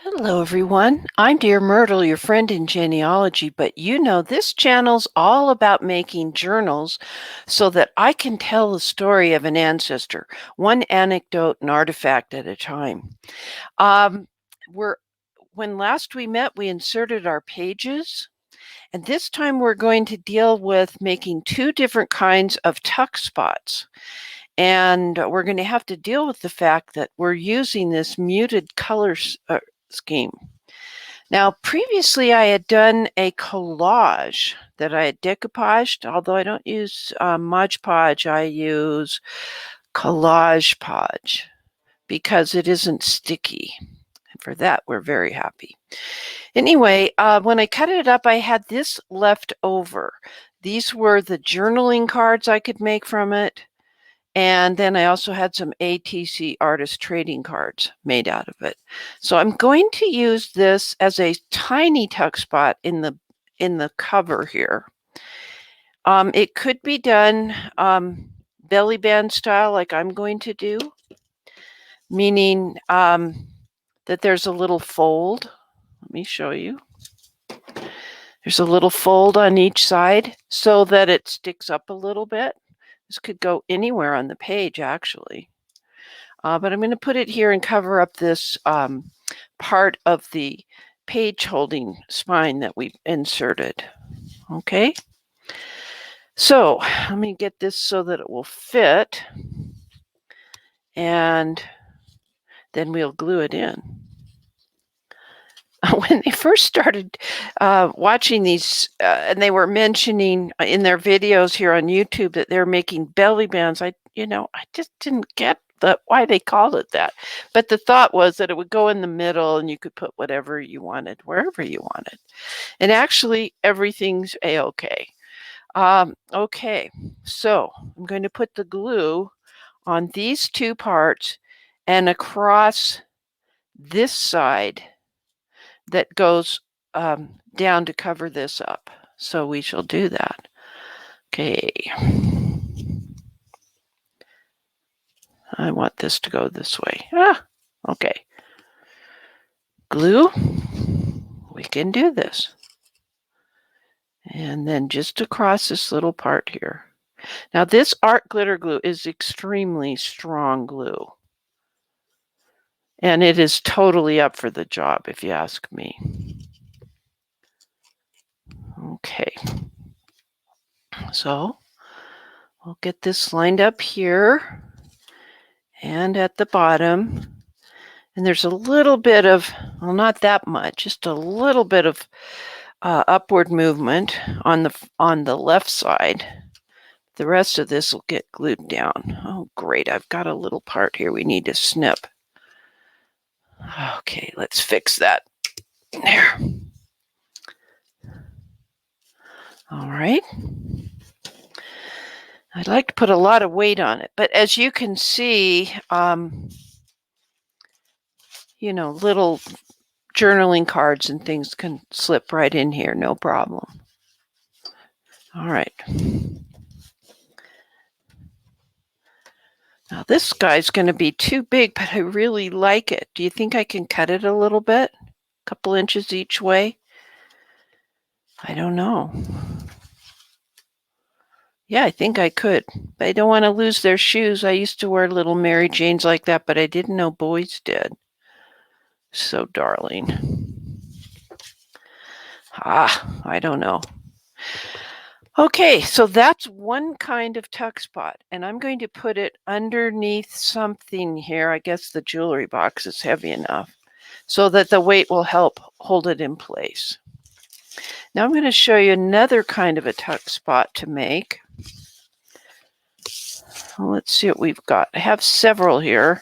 Hello, everyone. I'm Dear Myrtle, your friend in genealogy, but you know this channel's all about making journals so that I can tell the story of an ancestor, one anecdote and artifact at a time. Um, we're when last we met, we inserted our pages, and this time we're going to deal with making two different kinds of tuck spots. And we're going to have to deal with the fact that we're using this muted color scheme. Now, previously I had done a collage that I had decoupaged, although I don't use Mod Podge, I use Collage Podge because it isn't sticky. And for that, we're very happy. Anyway, when I cut it up, I had this left over. These were the journaling cards I could make from it. And then I also had some ATC artist trading cards made out of it. So I'm going to use this as a tiny tuck spot in the cover here. It could be done belly band style like I'm going to do, meaning that there's a little fold. Let me show you. There's a little fold on each side so that it sticks up a little bit. This could go anywhere on the page, actually. But I'm going to put it here and cover up this part of the page holding spine that we inserted. Okay. So let me get this so that it will fit. And then we'll glue it in. When they first started watching these, and they were mentioning in their videos here on YouTube that they're making belly bands, I just didn't get why they called it that. But the thought was that it would go in the middle and you could put whatever you wanted, wherever you wanted. And actually, everything's A-okay. Okay, so I'm going to put the glue on these two parts and across this side that goes down to cover this up. So we shall do that. Okay. I want this to go this way. Okay. Glue. We can do this. And then just across this little part here. Now this art glitter glue is extremely strong glue. And it is totally up for the job, if you ask me. Okay. So we'll get this lined up here and at the bottom. And there's a little bit of, well, not that much, just a little bit of upward movement on the left side. The rest of this will get glued down. Oh, great. I've got a little part here we need to snip. Okay, let's fix that. There. All right. I'd like to put a lot of weight on it, but as you can see, little journaling cards and things can slip right in here, no problem. All right. Now this guy's going to be too big, but I really like it. Do you think I can cut it a little bit? A couple inches each way? I don't know. Yeah, I think I could. But I don't want to lose their shoes. I used to wear little Mary Janes like that, but I didn't know boys did. So darling. I don't know. Okay, so that's one kind of tuck spot, and I'm going to put it underneath something here. I guess the jewelry box is heavy enough so that the weight will help hold it in place. Now I'm going to show you another kind of a tuck spot to make. Well, let's see what we've got. I have several here.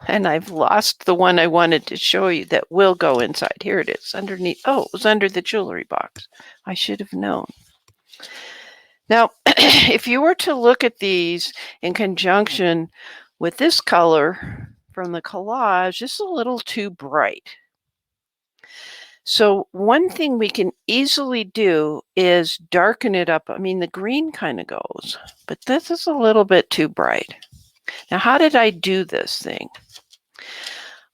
And I've lost the one I wanted to show you that will go inside. Here it is, underneath. Oh, it was under the jewelry box. I should have known. Now, if you were to look at these in conjunction with this color from the collage, this is a little too bright. So one thing we can easily do is darken it up. I mean, the green kind of goes, but this is a little bit too bright. Now, how did I do this thing?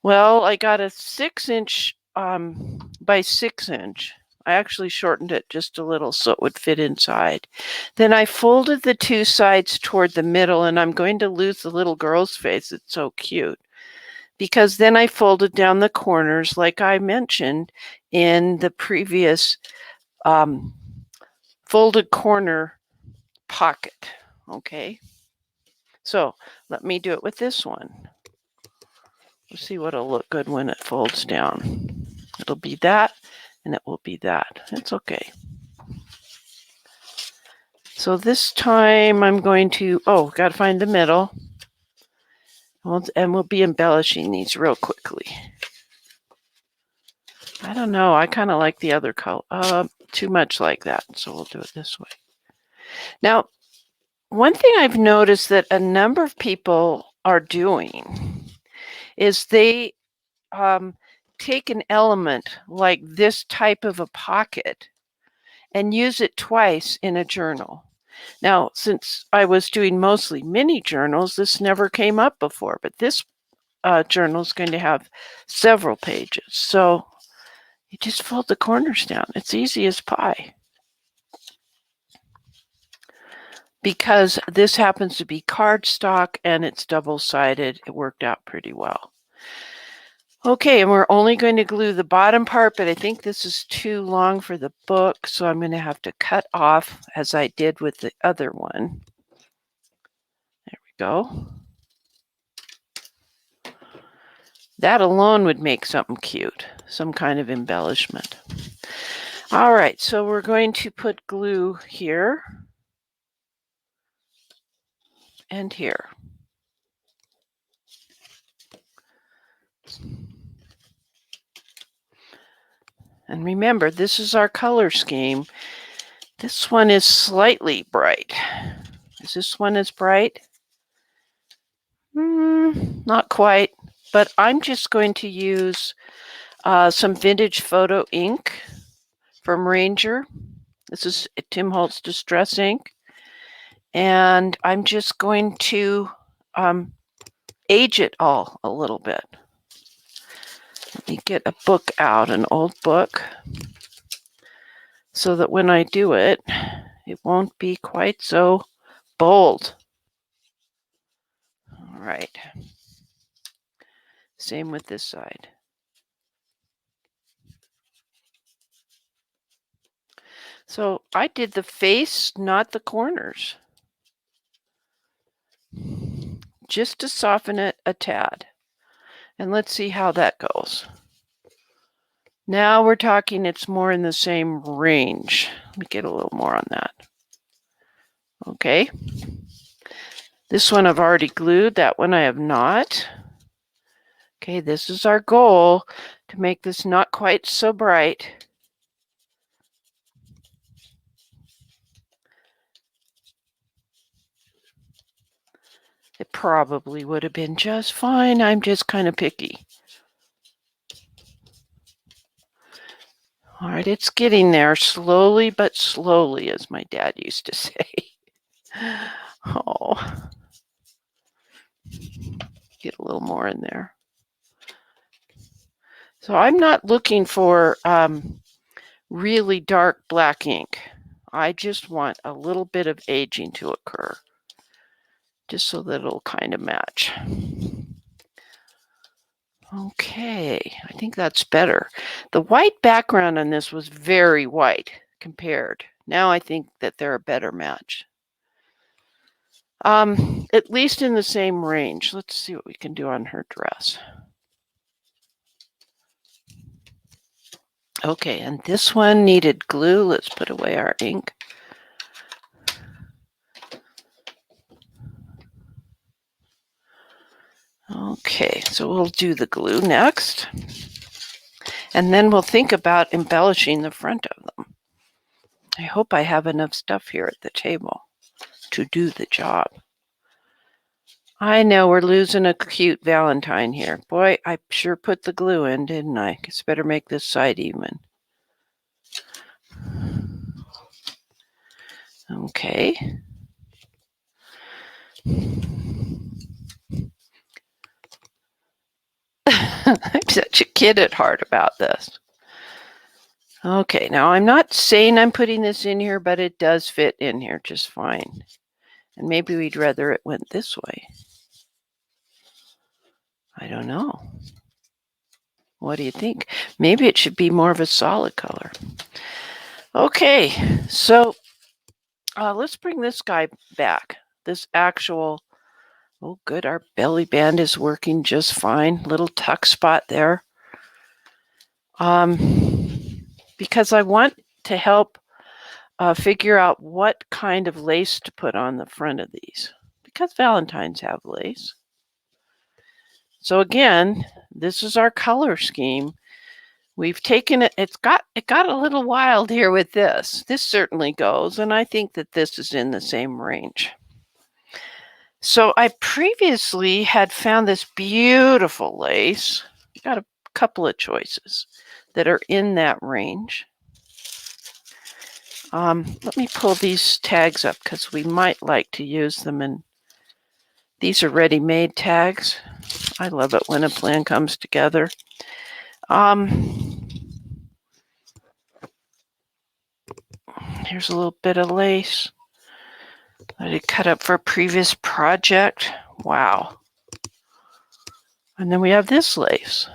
Well, I got a 6-inch by 6-inch. I actually shortened it just a little so it would fit inside. Then I folded the two sides toward the middle, and I'm going to lose the little girl's face. It's so cute. Because then I folded down the corners like I mentioned in the previous folded corner pocket. Okay. So let me do it with this one. Let's see what'll look good when it folds down. It'll be that, and it will be that. It's okay. So this time I'm going to, got to find the middle. And we'll be embellishing these real quickly. I don't know. I kind of like the other color. Too much like that, so we'll do it this way. Now, one thing I've noticed that a number of people are doing is they take an element like this type of a pocket and use it twice in a journal. Now, since I was doing mostly mini journals, this never came up before, but this journal is going to have several pages. So you just fold the corners down. It's easy as pie. Because this happens to be cardstock and it's double-sided, it worked out pretty well. Okay, and we're only going to glue the bottom part, but I think this is too long for the book, so I'm going to have to cut off as I did with the other one. There we go. That alone would make something cute, some kind of embellishment. All right, so we're going to put glue here and here. And remember, this is our color scheme. This one is slightly bright. Is this one as bright? Not quite, but I'm just going to use some vintage photo ink from Ranger. This is Tim Holtz Distress ink. And I'm just going to age it all a little bit. Let me get a book out, an old book, so that when I do it, it won't be quite so bold. All right. Same with this side. So I did the face, not the corners, just to soften it a tad. And let's see how that goes. Now we're talking it's more in the same range. Let me get a little more on that. Okay. This one I've already glued. That one I have not. Okay, this is our goal, to make this not quite so bright. It probably would have been just fine. I'm just kind of picky. All right, it's getting there, slowly but slowly, as my dad used to say. Oh, get a little more in there. So I'm not looking for really dark black ink. I just want a little bit of aging to occur, just so that it'll kind of match. Okay, I think that's better. The white background on this was very white compared. Now I think that they're a better match. At least in the same range. Let's see what we can do on her dress. Okay, and this one needed glue. Let's put away our ink. Okay, so we'll do the glue next. And then we'll think about embellishing the front of them. I hope I have enough stuff here at the table to do the job. I know we're losing a cute Valentine here. Boy, I sure put the glue in, didn't I? Guess better make this side even. Okay. I'm such a kid at heart about this. Okay, now I'm not saying I'm putting this in here, but it does fit in here just fine. And maybe we'd rather it went this way. I don't know. What do you think? Maybe it should be more of a solid color. Okay, so let's bring this guy back. This actual, oh good, our belly band is working just fine. Little tuck spot there. Because I want to help figure out what kind of lace to put on the front of these, because Valentines have lace. So again, this is our color scheme. We've taken it, it got a little wild here with this. This certainly goes, and I think that this is in the same range. So I previously had found this beautiful lace. Got a couple of choices that are in that range. Let me pull these tags up because we might like to use them, and these are ready-made tags. I love it when a plan comes together. Here's a little bit of lace that I cut up for a previous project. Wow. And then we have this lace.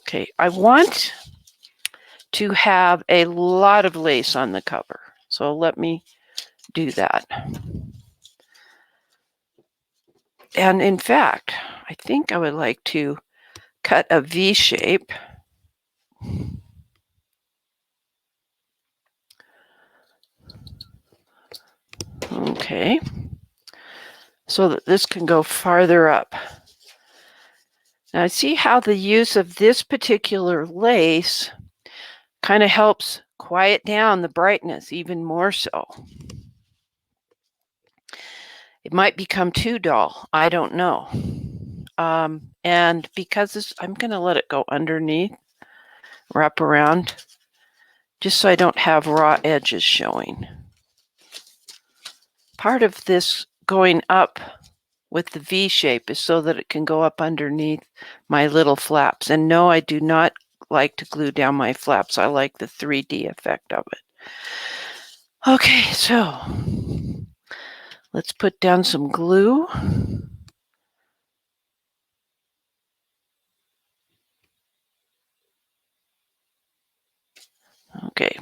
Okay, I want to have a lot of lace on the cover. So let me do that. And in fact, I think I would like to cut a V shape. Okay, so that this can go farther up. Now I see how the use of this particular lace kind of helps quiet down the brightness even more so. It might become too dull, I don't know. And because this, I'm going to let it go underneath, wrap around, just so I don't have raw edges showing. Part of this going up with the V shape is so that it can go up underneath my little flaps. And no, I do not like to glue down my flaps. I like the 3D effect of it. Okay, so let's put down some glue. Okay.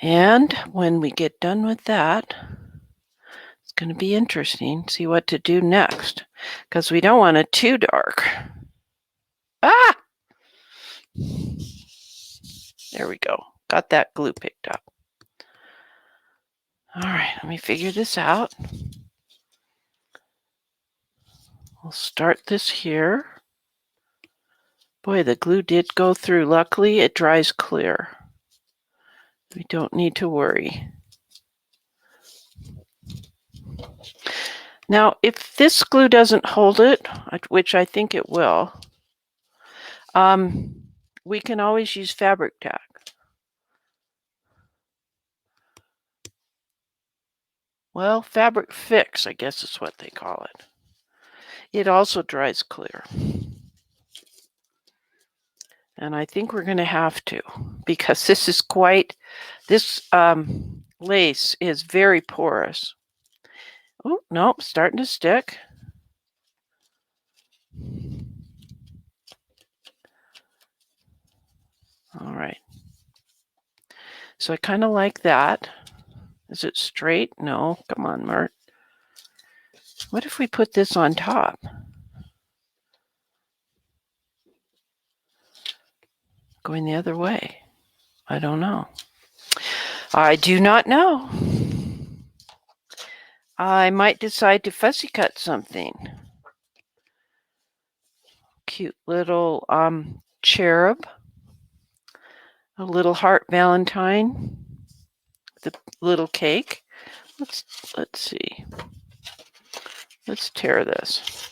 And when we get done with that, it's going to be interesting. See what to do next, because we don't want it too dark. Ah! There we go. Got that glue picked up. All right, let me figure this out. We'll start this here. Boy, the glue did go through. Luckily, it dries clear. We don't need to worry. Now, if this glue doesn't hold it, which I think it will, we can always use fabric tack. Well, fabric fix, I guess is what they call it. It also dries clear. And I think we're going to have to, because this is quite, this lace is very porous. Oh, nope, starting to stick. All right. So I kind of like that. Is it straight? No, come on, Myrt. What if we put this on top? Going the other way. I don't know. I do not know. I might decide to fussy cut something. Cute little cherub. A little heart Valentine. The little cake. Let's see. Let's tear this.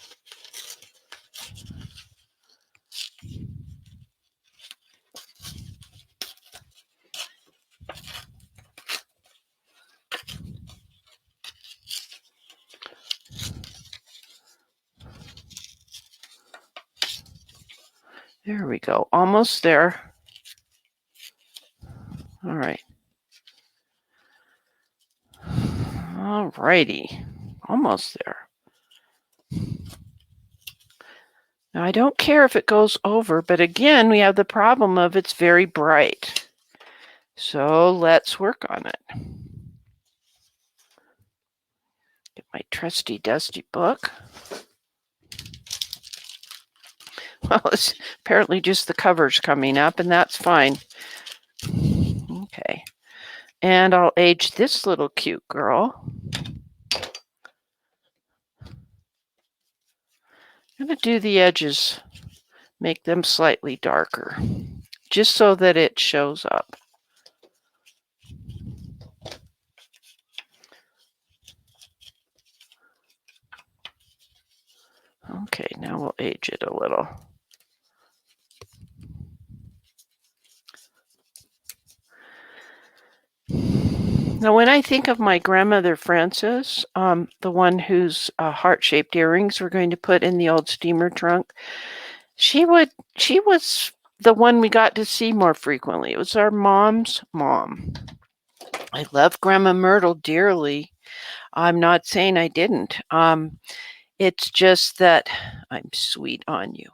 There we go. Almost there. All right. All righty. Almost there. Now, I don't care if it goes over, but again, we have the problem of it's very bright. So let's work on it. Get my trusty dusty book. Well, it's apparently just the covers coming up, and that's fine. Okay. And I'll age this little cute girl. I'm going to do the edges, make them slightly darker, just so that it shows up. Okay, now we'll age it a little. Now, when I think of my grandmother Frances, the one whose heart-shaped earrings we're going to put in the old steamer trunk, she was the one we got to see more frequently. It was our mom's mom. I love Grandma Myrtle dearly. I'm not saying I didn't. It's just that I'm sweet on you.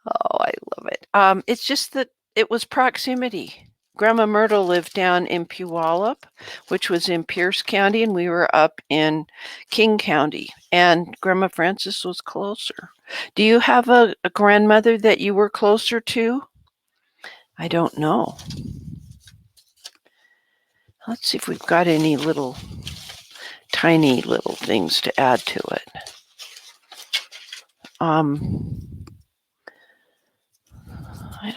Oh, I love it. It's just that it was proximity. Grandma Myrtle lived down in Puyallup, which was in Pierce County, and we were up in King County, and Grandma Frances was closer. Do you have a grandmother that you were closer to? I don't know. Let's see if we've got any little tiny little things to add to it. I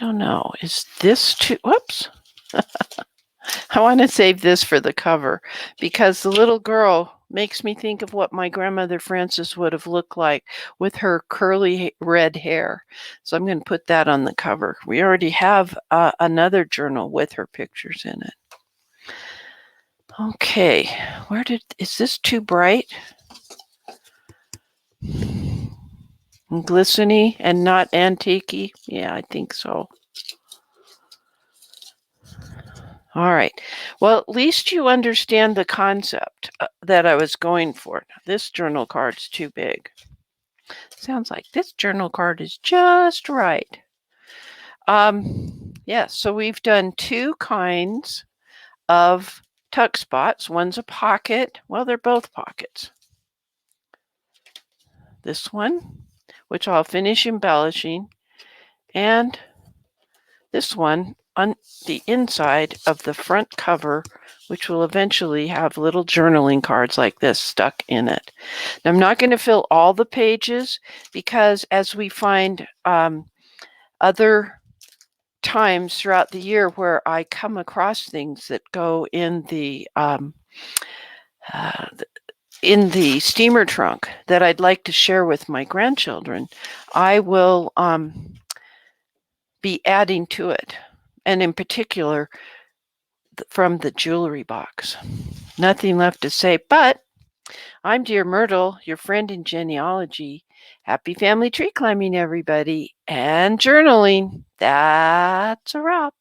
don't know. Is this too, whoops. I want to save this for the cover because the little girl makes me think of what my grandmother Frances would have looked like with her curly red hair. So I'm going to put that on the cover. We already have another journal with her pictures in it. Okay, is this too bright? And glistening and not antique-y? Yeah, I think so. All right. Well, at least you understand the concept that I was going for. Now, this journal card's too big. Sounds like this journal card is just right. Yeah, so we've done two kinds of tuck spots. One's a pocket. Well, they're both pockets. This one, which I'll finish embellishing, and this one on the inside of the front cover, which will eventually have little journaling cards like this stuck in it. Now, I'm not going to fill all the pages because as we find other times throughout the year where I come across things that go in the steamer trunk that I'd like to share with my grandchildren, I will be adding to it. And in particular, from the jewelry box. Nothing left to say, but I'm Dear Myrtle, your friend in genealogy. Happy family tree climbing, everybody, and journaling. That's a wrap.